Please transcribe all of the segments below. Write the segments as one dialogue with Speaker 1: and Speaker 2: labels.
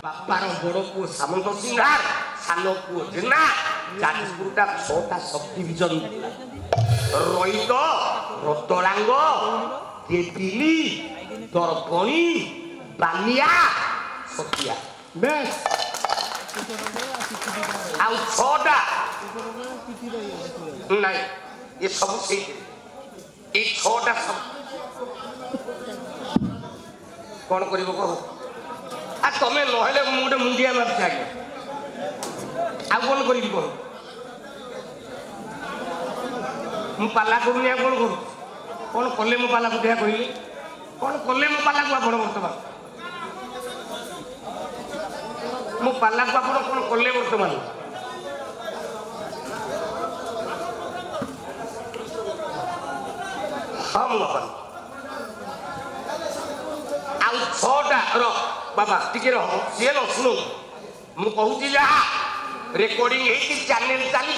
Speaker 1: बापार बड़ पुओ सामंत सिंहार सान पुओ जेना जाजपुरटा 6टा सब डिविजन रईत रतलांग तेतिली दर्पणी बालिया सतिया
Speaker 2: बेस
Speaker 1: आउ 6टा नहीं ये सब से ये 6टा सब कौन करिवो कहो आ तमे नहले मुडे मुंडिया मारछ आगे आ कौन करिवो कहो मु पाला करूनी आ कौन करू कौन कले मु पाला को देया कहिली कौन कले मु पाला को आपण वर्तमान मु पाला को आपण कौन कले वर्तमान हम अपन आउ 6टा रो बाबा टिके रह से न सुनो मु कहूची जा रेकॉर्डिंग हे कि चैनल चली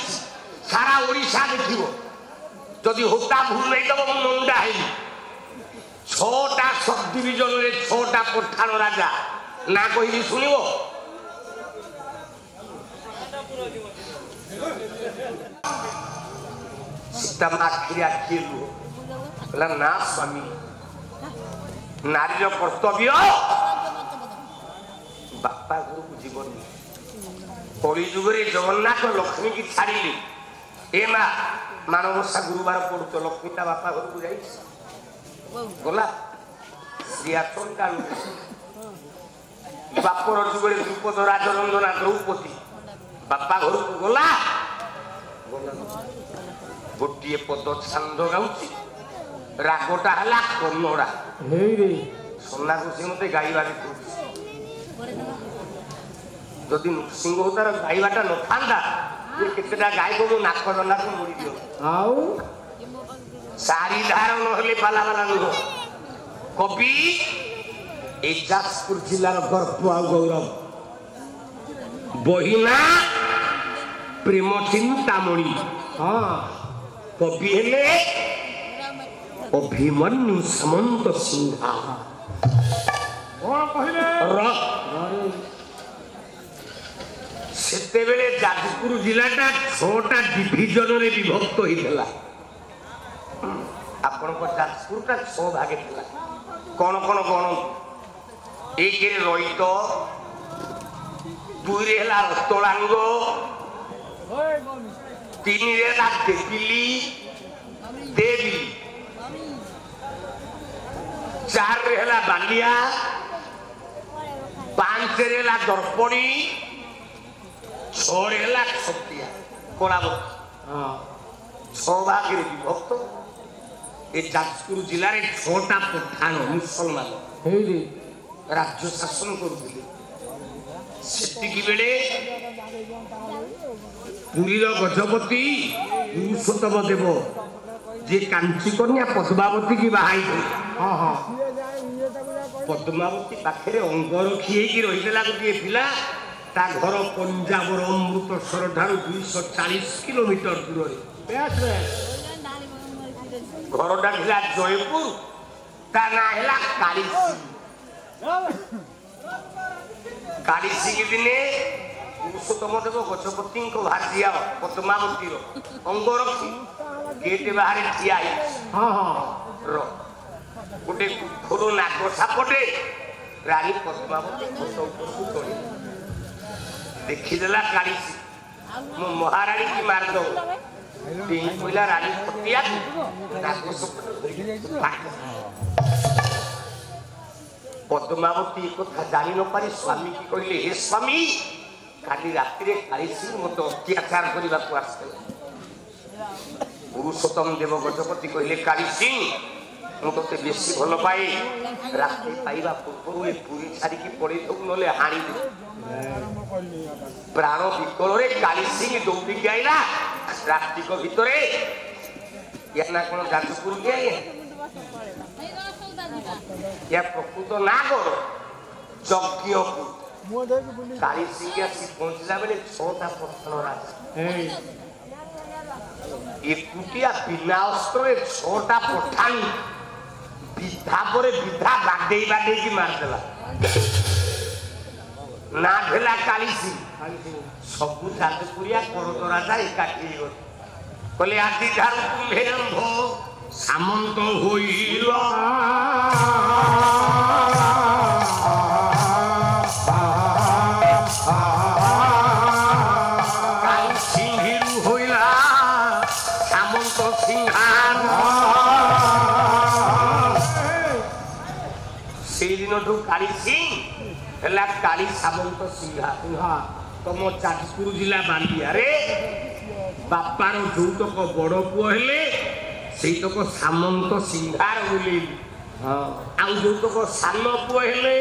Speaker 1: सारा ओडिसा देखिबो जदि होता भूल नहीं तब मुंडा है 6टा सब डिविजन रे 6टा पठान राजा ना कहिली सुनिबो सीता माखिया खेलु कहला ना स्वामी नारी कर्तव्य बापा घर को जीवन कली जुगे जगन्नाथ लक्ष्मी की छाड़ी ए माँ मानवसा गुरुवार पड़ो लक्ष्मी ता बापा घर को जाई गला बापर जुगे द्रुपद राजरंजना द्रौपदी बापा घर को गला गोटे पद छांद गाँची रागटा है कन्नड़ा सोना खुशी मत गाइबार जदि नृसिंह तार गाइबाटा न था केतेटा गायक मो नाक दंडा को मुड़ी दियो सारी धार नहले पाला वाला नुह कवि ए जाजपुर जिलार गर्व आ गौरव बहिना प्रेम चिंतामणि हाँ कवि हेले अभिमन्यु सामंत सिंहा सेते बेले जाजपुर जिलाटा 6टा डिविजन रे विभक्त होइतला आपण को जाजपुरटा 6 भागे थिला कोन कोन कोन एक रे रईत 2 रे हला रतलांग 3 रे हला तेतिली देवी 4 रे हला बालिया 5 रे हला दर्पणी 6 रे हला सतिया कोलाबत 6 भाग रे विभक्त ए जाजपुर जिला रे 6टा पठान मुसलमान हेरी राज्य शासन करुथिले सेतिकी बेले पुरीर गजपति पुरुषोत्तम देव जे कांची कन्या पद्मावती की बाहाई हाँ हाँ पद्मावती पाखे अंगरखी रही गोटे पिला ता घर पंजाबर अमृतसर ठार 240 किलोमीटर दूर घरटा था जयपुर ता ना है कालीसी दिने पुरुषोत्तम देव गजपति भाजिया पद्मावती अंगरखी गेट बाहर ठिया हाँ हाँ गोटे कुकुर नाक सापटे रानी पद्मावती खत ऊपर चढ़ी देखीदेला कालीसी मो महाराणी की मारद पहला रानी पटिया पद्मावती कथा जानी न पारी स्वामी की कहले हे स्वामी काली राति कालीसी मत अत्याचार करने को आसला पुरुषोत्तम देव गजपति कहले कालीसी मुझे बेसी भल पाए राति पाइबा पूर्व पूरी छाड़ी पड़े ना हाणी प्राण विकल कालीसी दौड़ी आईला रातिक भितर या ना कौन जाजपुर के या प्रकृत ना कौन यज्ञपुर कालीसी आसी पहुंचला बेले 6टा पत्थर राजा एकुटिया बिना अस्त्र 6टा पठान विधा पर विधा बाडे बाडे की मारदेला ना भेला कालीसी सबू जाजपुरिया करदरा जा एकाठी कहले आदि ठारू तुम्हे रंभ सामंत होइल काली सिंहिरु होइला सामंत सिंहार से दिन काली सिंह है काली सामंत सिंहा तुम जाजपुर जिला बालिया रे बापार जौतक बड़ पुओ हेले सेतक सामंत सिंहार बोले आउ जौतक सान पुओ हेले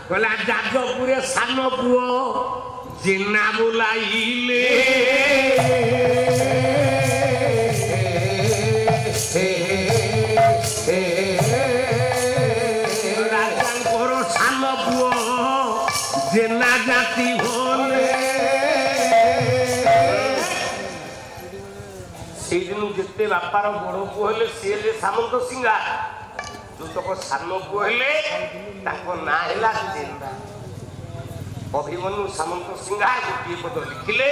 Speaker 1: कहला जाजपुरे सान पुओ जेना बोलाइले राजांकर सान पुओ जेना जाति भोले से दिन जिते बापार बड़ पुओ हेले सी सामंत सिंहा जो तक सान पुओ हेले ना है जेना अभिमन्यु सामंत सिंहार गोटे पद लिखिले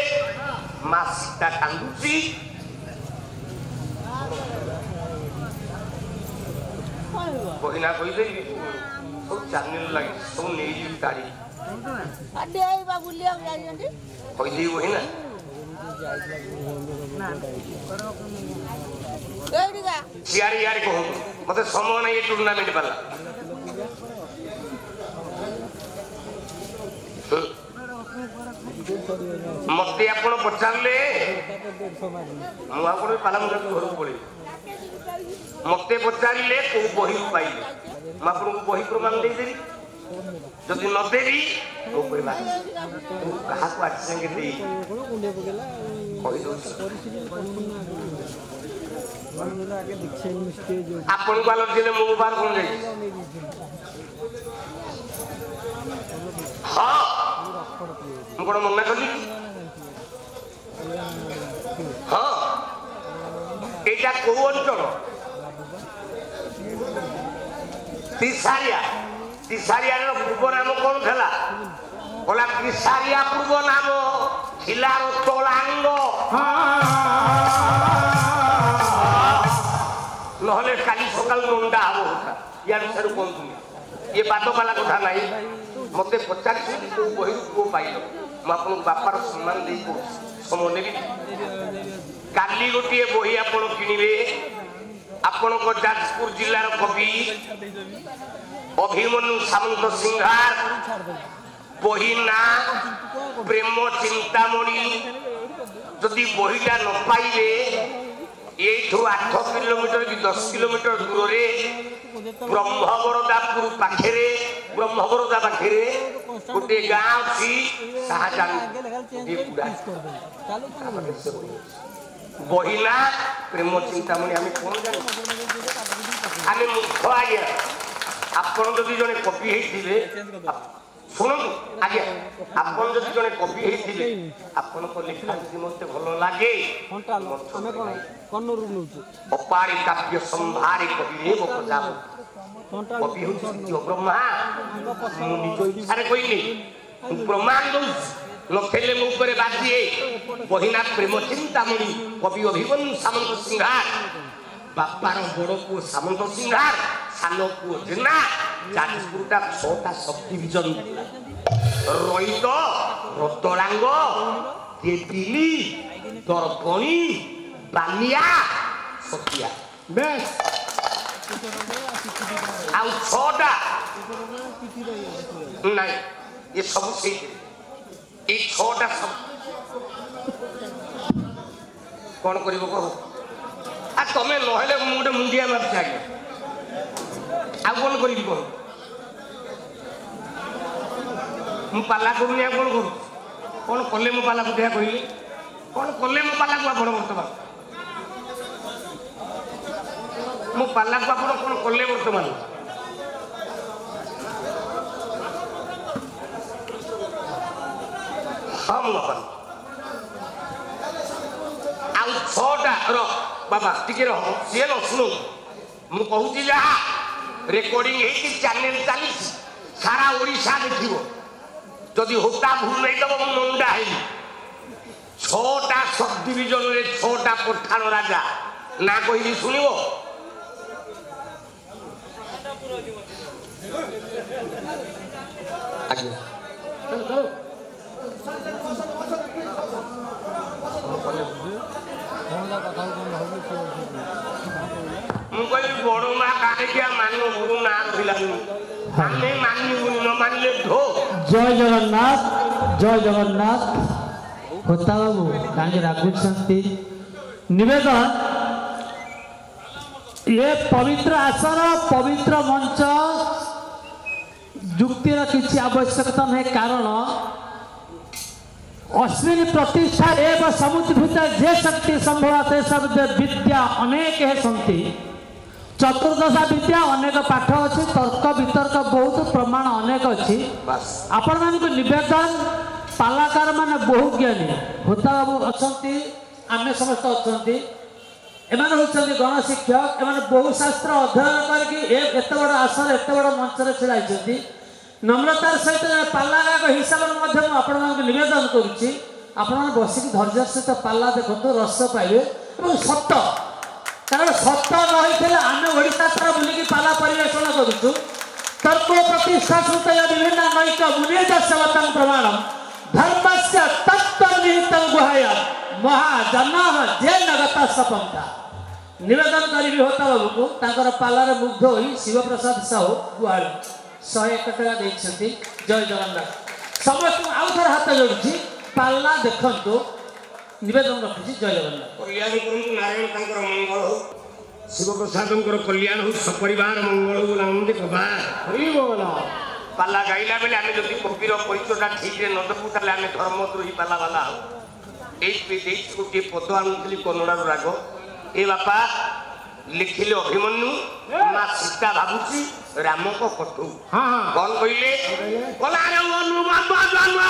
Speaker 1: माँ सीता कांदुची कहिना कहीदे सब चैनल लगे सब नहीं गाड़ी कहीदे वही ना सियारी यार कह मत समय ना ये टूर्नामेंट वाला मत आप पचारे मुझे पाला मुझे घर पड़े मत पचारे कौ बही पाइले मुझे बही प्रमाण देदेवी जदि नदेवी क्या आज संगे आपन को अलग दिले मु बार कौन जाए हाँ मुझे मना कली हाँ एटा कौ अंचल तिसारिया तिसारिया पूर्व नाम कौन था बोला तिसारिया पूर्व नाम थिला रतलांग नहले काली सकाल मुंडा हम होता यार सर कौन ये बात वाला कथा नहीं मत पचार बही पुओ पाइल मुझे बापार सम्मान दे समय नेबी काली गोटे बही आप किणवे आपण जाजपुर जिलार कवि अभिमन्यु सामंत सिंहार बही ना प्रेम चिंतामणि जदि बहीटा न पाइबे ये 8 किलोमीटर कि 10 किलोमीटर दूर ब्रह्मवरदापुर पाखे ब्रह्मवरदा पाखे गोटे गाँ अच्छी बहिना प्रेम चिंतामणि आम कौन जान आम मूर्ख आज्ञा आपन जदि जड़े कवि होते शुणु आज्ञा आपन जदि जड़े कवि होते आपन लिखा जी मत भल लगे अपारी काव्य संभारी कवि कवि हूँ ब्रह्मा निज इच्छा कहली प्रमाण दौर नखेले मो ऊपर बाजी बहिना प्रेम चिंतामणि कवि अभिमन्यु सामंत सिंहार बापार बड़ पुओ सामंत सिंहार सान पुओ जेना जाजपुरटा 6टा सब डिविजन रईत रतलांग तेतिली दर्पणी बालिया सतिया बेस आउ 6टा नहीं ये सब से ये 6टा सब कौन कर तमें नहले गोटे मुंडिया मार्च आगे आउ कौन कर पाला करूनी कौन करूँ कौन कले मो पाला को देखा कहली कौन कले मो पाला को आप बर्तमान मो पाला को आप कौन कले बर्तमान हाँ मुझे आउ 6टा बाबा टिके रह सी न शुणु मुझे कहूँ जहाँ रेकर्डिंग चैनल चली सारा ओडिशा देखियो যদি হোতা ভুল নেই দেব মুন্ডা হইলি 6টা সব ডিভিজনের 6টা পঠান রাজা না কইলি শুনিব আজ্ঞা ମୁଁ କହିଲି ବଡ଼ ମା କାହିଁକି ମାନୁ ଗୁରୁ ନାଁ ରହିଲାନି ଆମେ ମାନିବୁନି ନ ମାନିଲେ ଢୋ
Speaker 2: ଜୟ ଜଗନ୍ନାଥ ହୋତା ବାବୁ କାହିଁକି ରାଗୁଛନ୍ତି ନିବେଦନ ये पवित्र आसन पवित्र मंच युक्तिर किसी आवश्यकता नहीं कारण अश्विन प्रतिष्ठा एवं समुद्रभूत जे शक्ति संभव से शब्द विद्या अनेक है संति चतुर्दशा विद्या अनेक पाठ अच्छी तर्क वितर्क बहुत प्रमाण अनेक अच्छी आपण मान निवेदन पालाकार माने बहु ज्ञानी होता बाबू अच्छा आम समस्त अच्छा एमाने होचंदी गणशिक्षक एमाने बहु शास्त्र अध्ययन करके एत बड़ आसन एत बड़ मंच छिड़ा नम्रतार सहित पालागाक हिसाब से आपण निवेदन करुच्ची आपण बसिक धैर्य सहित पाला देखते रस पाइबे सत कारण सत रही आम ओडिशा सारा बुलिकी पाला परिवेषण करुचु तर्क प्रतिष्ठा श्रुत विभिन्न नैक मुनिजवतन प्रमाण धर्मस्य तत्व निहित गुहाय महाजन जे नगता सपंथा निवेदन करी होता बाबू को तांकर पालार मुग्ध होई शिवप्रसाद साहू गुहाड़ी 101 टका देइछंती जय जगन्नाथ समस्त आउ थर हाथ जोड़ुची पाला देखंतो निवेदन रखुची जय जगन्नाथ
Speaker 1: कल्याण करू नारायण तांकर मंगल हो शिवप्रसादंकर कल्याण हो सपरिवार मंगल हो नाम दे कबा हरि बोल पाला गाइला बेले आमे जति कपिर परिचयटा ठीक रे न दबु ताले आमे धर्मद्रोही पाला वाला हो एच पे देख कोटी पद आनुतली कन्नड़ा राग ए बापा लिखिले अभिमन्यु मां सीता भाबुची राम को कटु कौन कहले कला रे मनु बाबा जानवा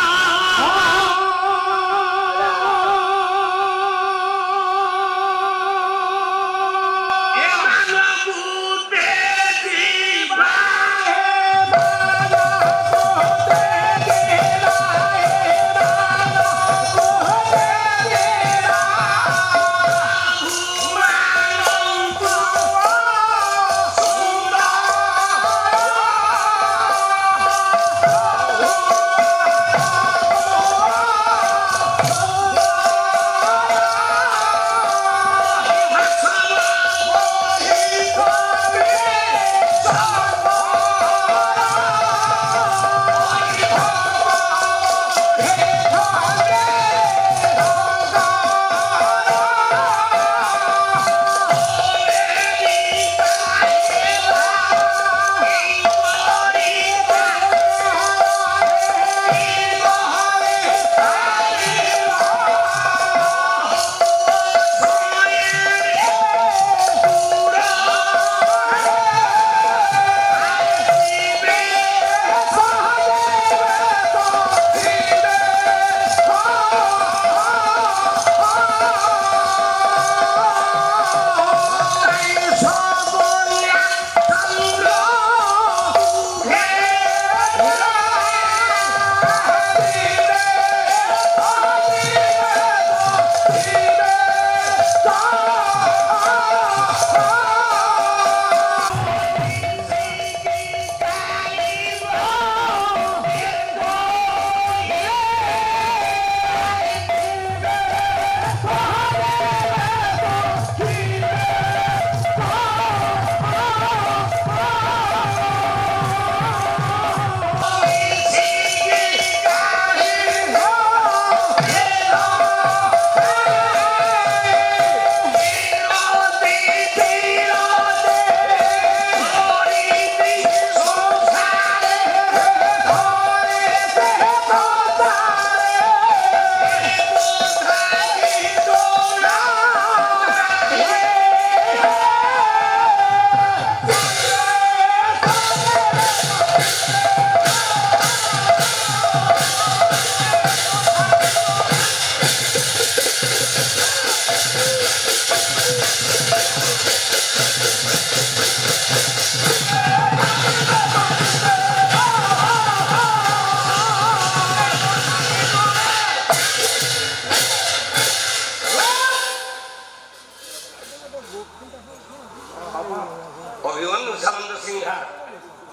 Speaker 1: अभिमन्यु सामंत सिंहा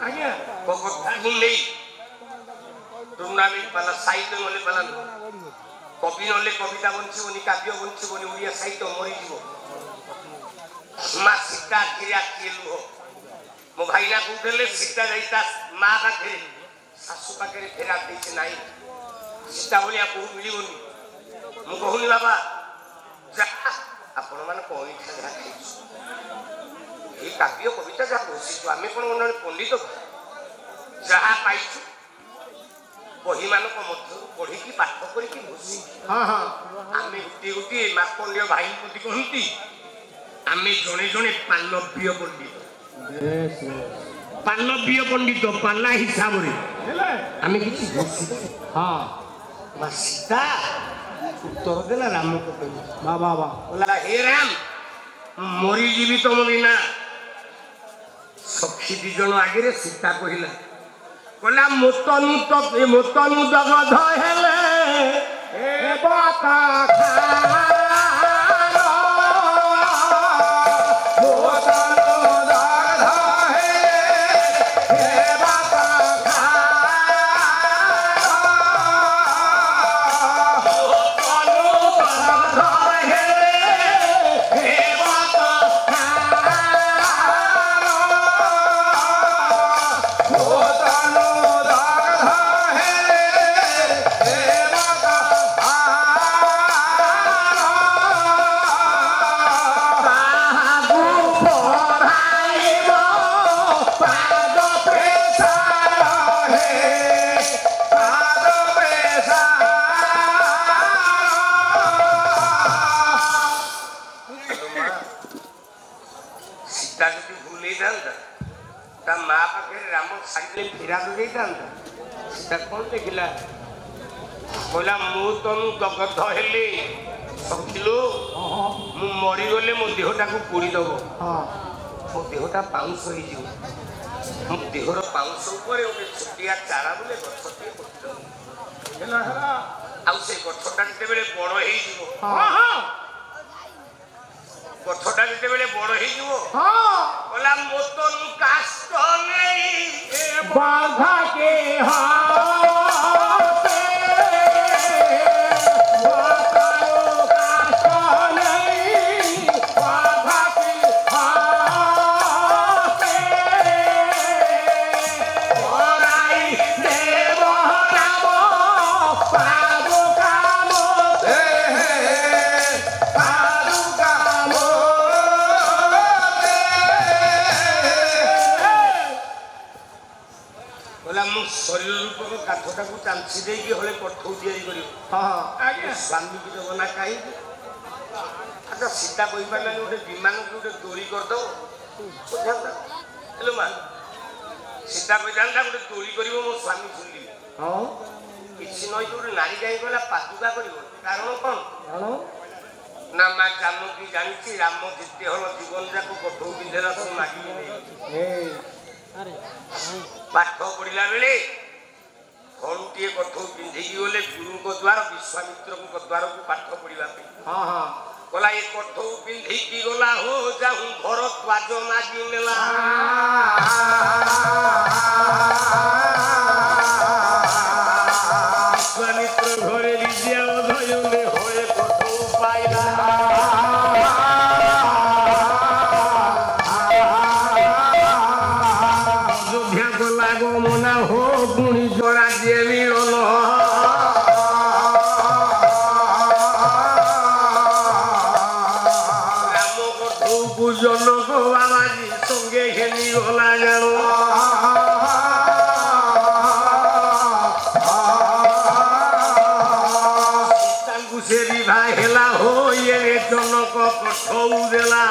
Speaker 1: आज्ञा कथा ही नहीं टूर्नामेंट पाला साहित्य नले पाला कवि नले कविता बंचबनी काव्य बंचबनी ओडिया साहित्य मरीज माँ सीता किरिया लुह मो भाईना कहते सीता जाता माँ पाखे शाशु पाखे फेरा देती ना सीता भाया बहु मिलनी मु कहूनी बाबा जहाँ आपण मैंने कईठा जहाँ खाई काव्य कविता जहाँ बसी आम कौन पंडित जहाँ पाई बही मान पढ़ी पाठ करके बसी आम गोटे गोटे मार्कंडेय भाई प्रति कहती आम जड़े जड़े पालव्य पंडित पाला हिसाब से आम कि हाँ माँ सीता उत्तर देला राम को बाबा बोला हे राम मरी जीवी तुम बिना सखी दी जन आगे सीता कहला कहला मोतनु दगध हेले ए बाता कौन देखला बोला मु तुम दगध हेली सकिलु मु मरीगले मो देहटा को पोड़ीदेव मो देहटा पाउंस हो मो देहर पाउंस गोटे छोटिया चारा बोले गछटे से गछटा जिते बड़ गछटा जिते बड़ होला मोतन काष्ट नहीं बाधा के काठटा को चांची दे हले कठौ या स्वामी की देव ना कहीं अच्छा सीता कही पारा गोटे विमान को गोटे दोली करद माँ सीता कही था गोटे दोली कर मो स्वामी सुनली किसी नई गोटे नारी कहीं कहला पादुका कर कारण कौन ना माँ जानकी जानी राम जिते हल जीवन जाक कठौ पिंधेला सब मागिले पाठ पढ़ला बेले हलुटे कठौ पिंधिकी गले गुरु द्वार विश्वामित्र द्वार को पाठ पढ़ा कला ये कठौ पिंधिकी गला हो जाऊँ घर द्वाज मागी नेला विश्वामित्र घरे विद्या अध्ययने होए कठौ पाइला अयोध्या गला गमना हो गुणी जोड़ा जनक बाबाजी संगे घेनी गला जानो से विवाह हेला हो ये जनक कठौ देला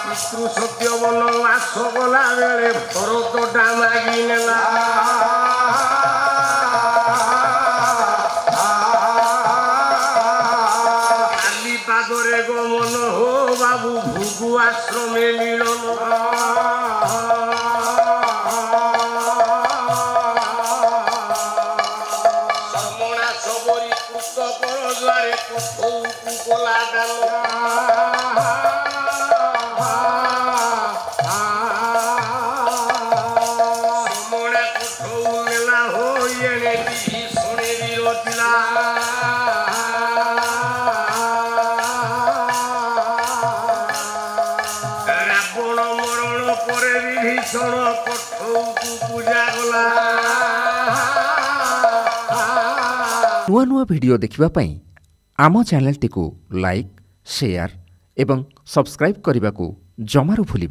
Speaker 1: पितृ सत्य बनवास गला बेले भरतटा मागी नेला पादरे गमन हो बाबू भृगु आश्रमे मिलन समणा सबरी कृत पर द्वारे कठौ ବେଳେ ଶୁଣି ବିରୋଚିଲା ରାବଣ ମରଣ ପରେ ବିଭୀଷଣ କଠଉକୁ ପୂଜା କଲା।
Speaker 3: ନୂଆ ନୂଆ ଭିଡ଼ିଓ ଦେଖିବା ପାଇଁ ଆମ ଚ୍ୟାନେଲଟିକୁ ଲାଇକ୍, ସେୟାର ଏବଂ ସବସ୍କ୍ରାଇବ୍ କରିବାକୁ ଜମାରୁ ଭୁଲିବେ